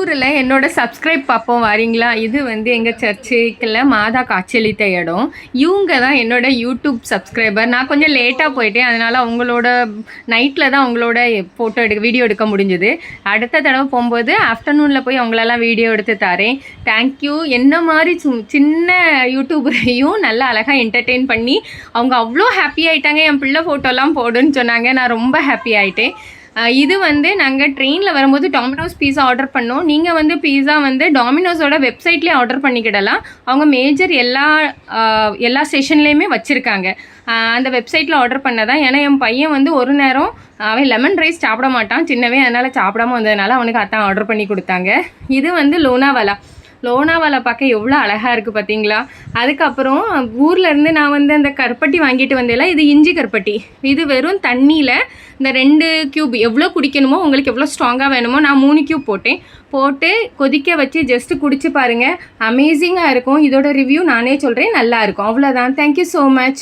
திருப்பூரில் என்னோட சப்ஸ்கிரைப் பார்ப்போம் வரீங்களா? இது வந்து எங்கள் சர்ச்சுக்குள்ள மாதா காட்சியளித்த இடம். இவங்க தான் என்னோட யூடியூப் சப்ஸ்கிரைபர். நான் கொஞ்சம் லேட்டாக போயிட்டேன், அதனால் அவங்களோட நைட்டில் தான் அவங்களோட வீடியோ எடுக்க முடிஞ்சுது. அடுத்த தடவை போகும்போது ஆஃப்டர்நூனில் போய் அவங்களெல்லாம் வீடியோ எடுத்து தரேன். தேங்க்யூ. என்ன மாதிரி சின்ன யூடியூபரையும் நல்லா அழகாக என்டர்டெயின் பண்ணி அவங்க அவ்வளோ ஹாப்பி ஆகிட்டாங்க. என் பிள்ளை ஃபோட்டோலாம் போடுன்னு சொன்னாங்க. நான் ரொம்ப ஹாப்பி ஆகிட்டேன். இது வந்து நாங்கள் ட்ரெயினில் வரும்போது டாமினோஸ் பீஸா ஆர்டர் பண்ணோம். நீங்கள் வந்து பீஸா வந்து டாமினோஸோட வெப்சைட்லேயே ஆர்டர் பண்ணிக்கிடலாம். அவங்க மேஜர் எல்லா ஸ்டேஷன்லேயுமே வச்சுருக்காங்க. அந்த வெப்சைட்டில் ஆர்டர் பண்ணதான். ஏன்னா என் பையன் வந்து ஒரு நேரம் அவன் லெமன் ரைஸ் சாப்பிட மாட்டான் சின்னவே, அதனால் சாப்பிடாம வந்ததுனால அவனுக்கு அதான் ஆர்டர் பண்ணி கொடுத்தாங்க. இது வந்து லோனாவாலா பார்க்க எவ்வளோ அழகாக இருக்குது பார்த்தீங்களா? அதுக்கப்புறம் ஊர்லேருந்து நான் வந்து அந்த கருப்பட்டி வாங்கிட்டு வந்தேல, இது இஞ்சி கருப்பட்டி. இது வெறும் தண்ணியில் இந்த 2 க்யூப் எவ்வளோ குடிக்கணுமோ, உங்களுக்கு எவ்வளோ ஸ்ட்ராங்காக வேணுமோ, நான் 3 க்யூப் போட்டு கொதிக்க வச்சு ஜஸ்ட்டு குடிச்சு பாருங்கள். அமேசிங்காக இருக்கும். இதோட ரிவ்யூ நானே சொல்கிறேன், நல்லாயிருக்கும். அவ்வளோதான். Thank you so much.